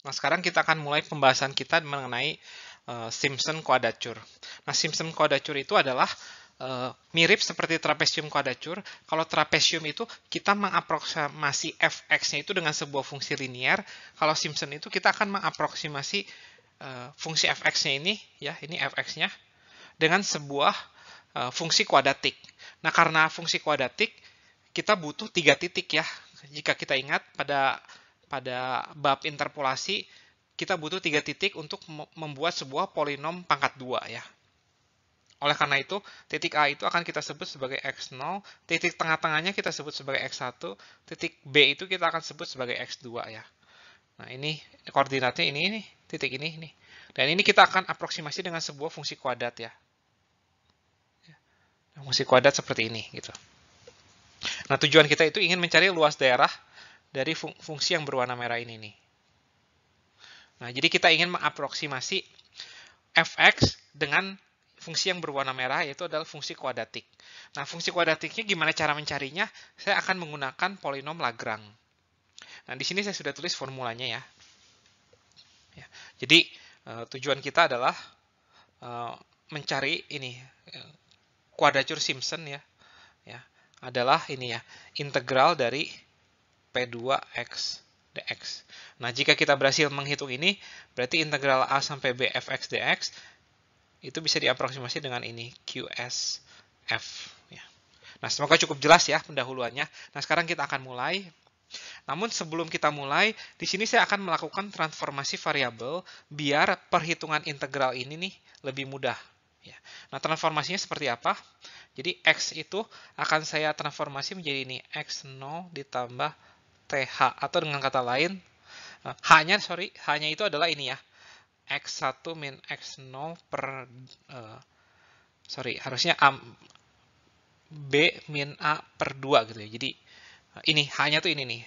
Nah, sekarang kita akan mulai pembahasan kita mengenai Simpson quadrature. Nah, Simpson quadrature itu adalah mirip seperti trapesium quadrature. Kalau trapesium itu kita mengaproksimasi fx-nya itu dengan sebuah fungsi linear. Kalau Simpson itu kita akan mengaproksimasi fungsi fx-nya ini, ya, ini fx-nya dengan sebuah fungsi kuadratik. Nah, karena fungsi kuadratik kita butuh 3 titik ya. Jika kita ingat pada bab interpolasi kita butuh 3 titik untuk membuat sebuah polinom pangkat 2 ya. Oleh karena itu, titik A itu akan kita sebut sebagai x0, titik tengah-tengahnya kita sebut sebagai x1, titik B itu kita akan sebut sebagai x2 ya. Nah, ini koordinatnya ini titik ini. Dan ini kita akan aproksimasi dengan sebuah fungsi kuadrat ya. Fungsi kuadrat seperti ini gitu. Nah, tujuan kita itu ingin mencari luas daerah dari fungsi yang berwarna merah ini nih. Nah, jadi kita ingin mengaproksimasi fx dengan fungsi yang berwarna merah, yaitu adalah fungsi kuadratik. Nah, fungsi kuadratiknya gimana cara mencarinya? Saya akan menggunakan polinom Lagrange. Nah, di sini saya sudah tulis formulanya ya. Jadi, tujuan kita adalah mencari ini, quadrature Simpson ya. Adalah ini ya, integral dari P2x dx. Nah, jika kita berhasil menghitung ini, berarti integral A sampai B fx dx itu bisa diaproksimasi dengan ini, QSF. Ya. Nah, semoga cukup jelas ya pendahuluannya. Nah, sekarang kita akan mulai. Namun sebelum kita mulai, di sini saya akan melakukan transformasi variabel biar perhitungan integral ini nih lebih mudah. Ya. Nah, transformasinya seperti apa? Jadi X itu akan saya transformasi menjadi ini, X0 ditambah TH. Atau dengan kata lain, H-nya itu adalah ini ya, X1 min X0 per, harusnya B min A per 2 gitu ya. Jadi ini H-nya tuh ini nih.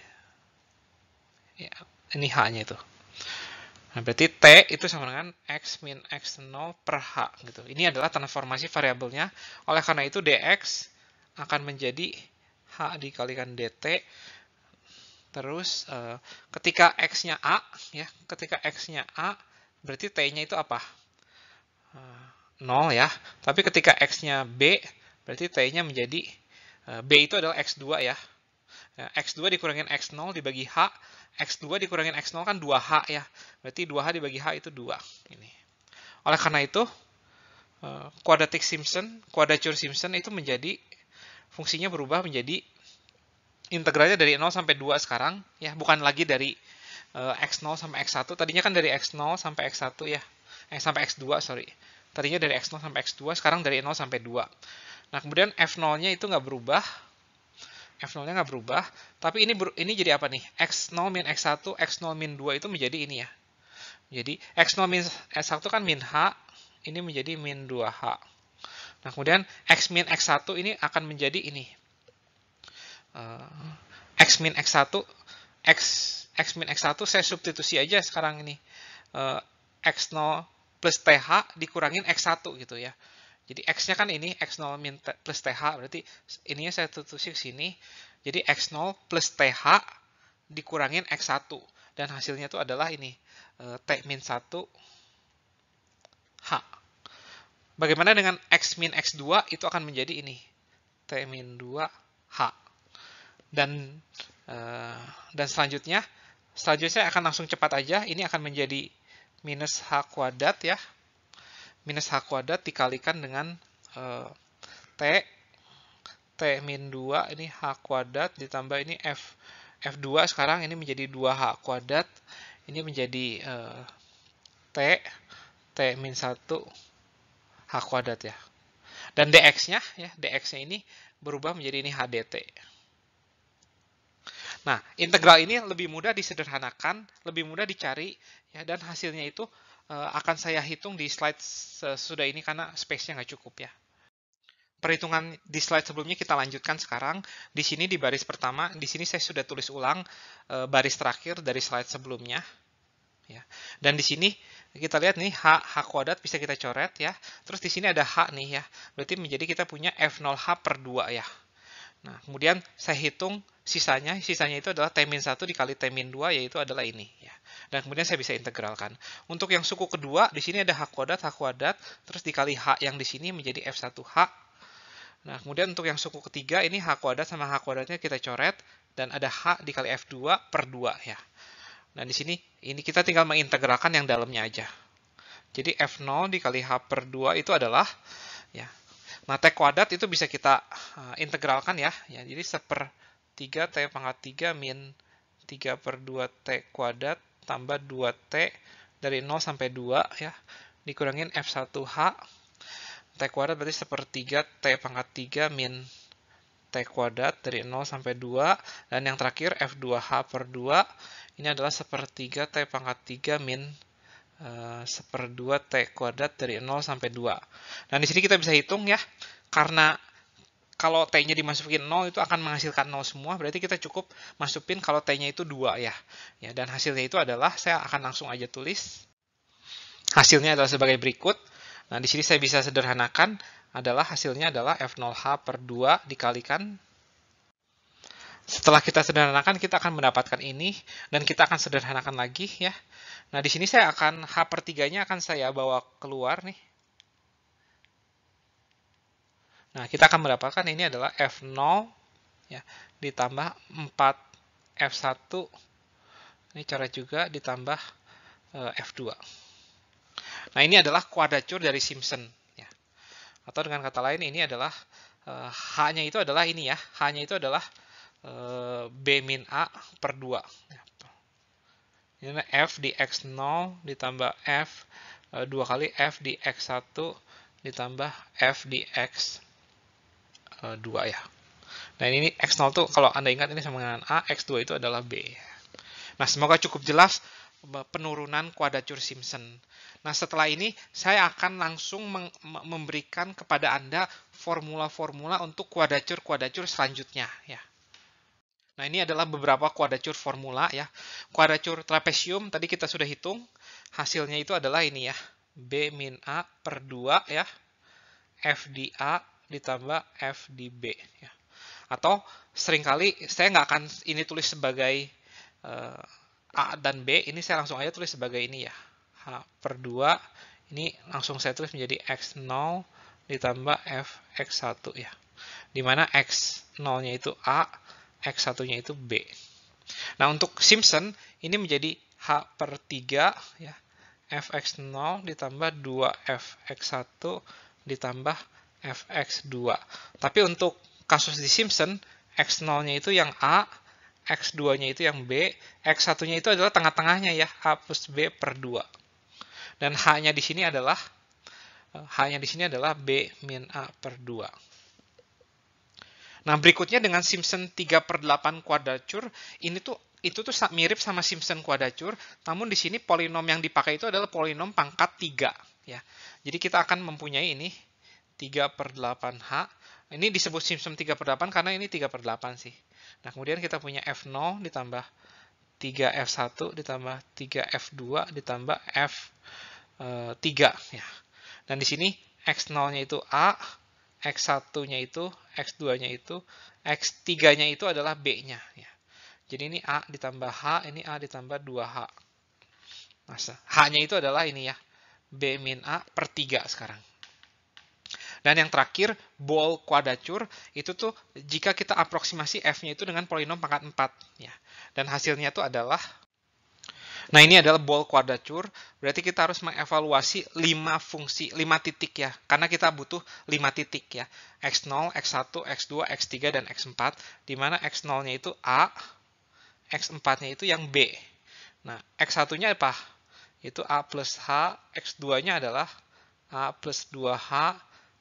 Ya, ini H-nya itu. Nah, berarti T itu sama dengan X min X0 per H gitu. Ini adalah transformasi variabelnya. Oleh karena itu dx akan menjadi H dikalikan dt. Terus ketika X-nya A, ya, ketika X-nya A, berarti T-nya itu apa? 0 ya. Tapi ketika X-nya B, berarti T-nya menjadi, B itu adalah X2 ya. X2 dikurangin X0 dibagi H, X2 dikurangin X0 kan 2H ya. Berarti 2H dibagi H itu 2. Ini. Oleh karena itu, quadrature Simpson itu menjadi, fungsinya berubah menjadi integralnya dari 0 sampai 2 sekarang. Ya, bukan lagi dari X0 sampai X1. Tadinya kan dari X0 sampai X1 ya. Sampai X2, sorry. Tadinya dari X0 sampai X2, sekarang dari 0 sampai 2. Nah, kemudian F0-nya itu nggak berubah. F0-nya nggak berubah, tapi ini jadi apa nih? X0 min X1, X0 min 2 itu menjadi ini ya. Jadi X0 min X1 kan min H, ini menjadi min 2H. Nah, kemudian X min X1 ini akan menjadi ini. X min X1, X min X1 saya substitusi aja sekarang ini. X0 plus TH dikurangin X1 gitu ya. Jadi X-nya kan ini, X0 min plus TH, berarti ininya saya substitusi ke sini. Jadi X0 plus TH dikurangin X1. Dan hasilnya itu adalah ini, T min 1 H. Bagaimana dengan X min X2? Itu akan menjadi ini, T min 2 H. Dan selanjutnya saya akan langsung cepat aja. Ini akan menjadi minus H kuadrat ya. Minus H kuadrat dikalikan dengan T min 2, ini H kuadrat ditambah ini F2 sekarang ini menjadi 2H kuadrat. Ini menjadi T min 1 H kuadrat ya. Dan dx-nya ini berubah menjadi ini HDT. Nah, integral ini lebih mudah disederhanakan, lebih mudah dicari, ya, dan hasilnya itu akan saya hitung di slide sesudah ini karena space-nya nggak cukup ya. Perhitungan di slide sebelumnya kita lanjutkan sekarang. Di sini di baris pertama, di sini saya sudah tulis ulang baris terakhir dari slide sebelumnya. Ya. Dan di sini kita lihat nih H kuadrat bisa kita coret ya. Terus di sini ada H nih ya. Berarti menjadi kita punya F0H per 2 ya. Nah, kemudian saya hitung sisanya itu adalah T-1 dikali T-2, yaitu adalah ini. Ya. Dan kemudian saya bisa integralkan. Untuk yang suku kedua, di sini ada H kuadrat, terus dikali H yang di sini menjadi F1H. Nah, kemudian untuk yang suku ketiga, ini H kuadrat sama H kuadratnya kita coret, dan ada H dikali F2 per 2. Ya. Dan di sini, ini kita tinggal mengintegralkan yang dalamnya aja. Jadi F0 dikali H per 2 itu adalah, ya. Nah, T kuadrat itu bisa kita integralkan ya. Jadi 1/3 T pangkat 3 min 3 per 2 T kuadrat tambah 2T dari 0 sampai 2 ya. Dikurangin F1H. T kuadrat berarti 1/3 T pangkat 3 min T kuadrat dari 0 sampai 2. Dan yang terakhir F2H per 2. Ini adalah 1/3 T pangkat 3 min 1/2 T kuadrat dari 0 sampai 2. Dan di sini kita bisa hitung ya, karena kalau T-nya dimasukin 0 itu akan menghasilkan 0 semua, berarti kita cukup masukin kalau T-nya itu 2 ya. Dan hasilnya itu adalah, saya akan langsung aja tulis. Hasilnya adalah sebagai berikut. Nah, di sini saya bisa sederhanakan, hasilnya adalah F0H per 2 dikalikan. Setelah kita sederhanakan, kita akan mendapatkan ini, dan kita akan sederhanakan lagi ya. Nah, di sini saya akan H per 3-nya akan saya bawa keluar nih. Nah, kita akan mendapatkan ini adalah F0 ya, ditambah 4F1. Ini cara juga ditambah F2. Nah, ini adalah kuadratur dari Simpson ya. Atau dengan kata lain, ini adalah H-nya itu adalah ini ya. H-nya itu adalah B min A per 2. Ini F di X0 ditambah F 2 kali F di X1 ditambah F di X2 ya. Nah, ini X0 tuh kalau Anda ingat ini sama dengan A, X2 itu adalah B. Nah, semoga cukup jelas penurunan kuadratur Simpson. Nah, setelah ini saya akan langsung memberikan kepada Anda formula-formula untuk kuadratur selanjutnya ya. Nah, ini adalah beberapa kuadratur formula ya. Kuadratur trapesium tadi kita sudah hitung. Hasilnya itu adalah ini ya. B min A per 2 ya. F di A ditambah F di B ya. Atau seringkali saya nggak akan ini tulis sebagai A dan B. Ini saya langsung aja tulis sebagai ini ya. H per 2. Ini langsung saya tulis menjadi X0 ditambah F X1 ya. Dimana X0-nya itu A, X1-nya itu B. Nah, untuk Simpson, ini menjadi H per 3, ya, Fx0 ditambah 2Fx1 ditambah Fx2. Tapi untuk kasus di Simpson, X0-nya itu yang A, X2-nya itu yang B, X1-nya itu adalah tengah-tengahnya ya, A plus B per 2. Dan H-nya di sini adalah B min A per 2. Nah, berikutnya dengan Simpson 3/8 kuadratur, itu tuh mirip sama Simpson kuadratur, namun di sini polinom yang dipakai itu adalah polinom pangkat 3 ya. Jadi kita akan mempunyai ini 3/8H. Ini disebut Simpson 3/8 karena ini 3/8 sih. Nah, kemudian kita punya F0 ditambah 3F1 ditambah 3F2 ditambah F3 ya. Dan di sini X0-nya itu A, X1-nya itu, X2-nya itu, X3-nya itu adalah B-nya. Ya. Jadi ini A ditambah H, ini A ditambah 2H. Nah, H-nya itu adalah ini ya, B min A per 3 sekarang. Dan yang terakhir, bol kuadratur, itu tuh jika kita aproksimasi F-nya itu dengan polinom pangkat 4. Ya. Dan hasilnya itu adalah, nah, ini adalah bol kuadratur, berarti kita harus mengevaluasi 5 titik ya, karena kita butuh 5 titik ya, X0, X1, X2, X3, dan X4, di mana X0-nya itu A, X4-nya itu yang B. Nah, X1-nya apa? Itu A plus H, X2-nya adalah A plus 2H,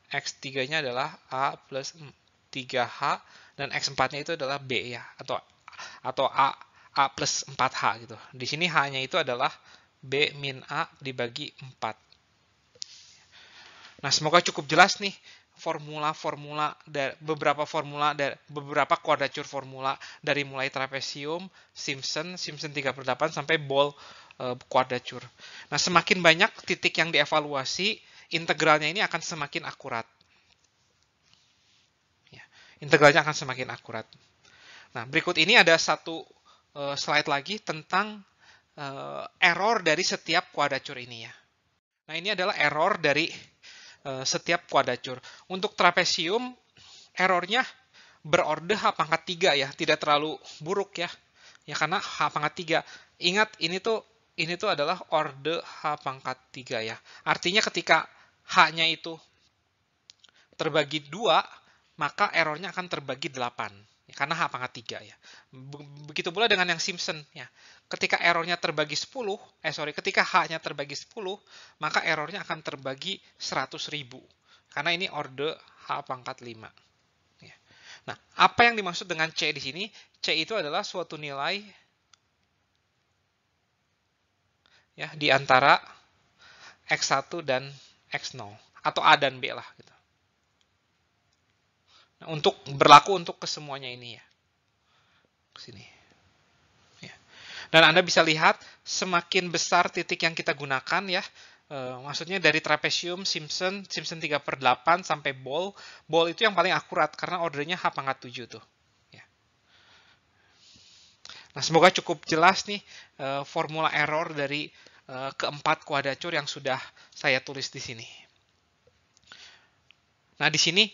X3-nya adalah A plus 3H, dan X4-nya itu adalah B ya, atau A plus 4H gitu. Di sini H-nya itu adalah B min A dibagi 4. Nah, semoga cukup jelas nih beberapa kuadratur formula dari mulai trapesium, Simpson 3/8 sampai bol kuadratur. Nah, semakin banyak titik yang dievaluasi, integralnya ini akan semakin akurat. integralnya akan semakin akurat. Nah, berikut ini ada satu slide lagi tentang error dari setiap kuadratur ini ya. Nah, ini adalah error dari setiap kuadratur. Untuk trapesium, errornya berorde H pangkat 3 ya, tidak terlalu buruk ya. Ya karena H pangkat 3. Ingat, ini tuh adalah orde H pangkat 3 ya. Artinya ketika H-nya itu terbagi 2, maka errornya akan terbagi 8. Ya, karena H pangkat 3 ya. Begitu pula dengan yang Simpson ya. Ketika errornya terbagi 10, ketika H-nya terbagi 10, maka errornya akan terbagi 100.000. Karena ini orde H pangkat 5. Ya. Nah, apa yang dimaksud dengan C di sini? C itu adalah suatu nilai ya di antara X1 dan X0 atau A dan B lah gitu. Nah, berlaku untuk kesemuanya ini ya. Sini. Ya. Dan Anda bisa lihat semakin besar titik yang kita gunakan ya. Maksudnya dari trapesium, Simpson 3/8 sampai ball itu yang paling akurat karena ordernya H pangkat 7 tuh. Ya. Nah, semoga cukup jelas nih formula error dari keempat kuadratur yang sudah saya tulis di sini. Nah, di sini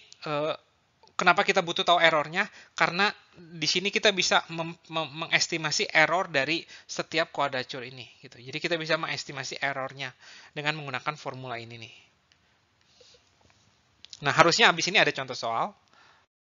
kenapa kita butuh tahu errornya? Karena di sini kita bisa mengestimasi error dari setiap kuadratur ini. Gitu. Jadi kita bisa mengestimasi errornya dengan menggunakan formula ini nih. Nah, harusnya habis ini ada contoh soal.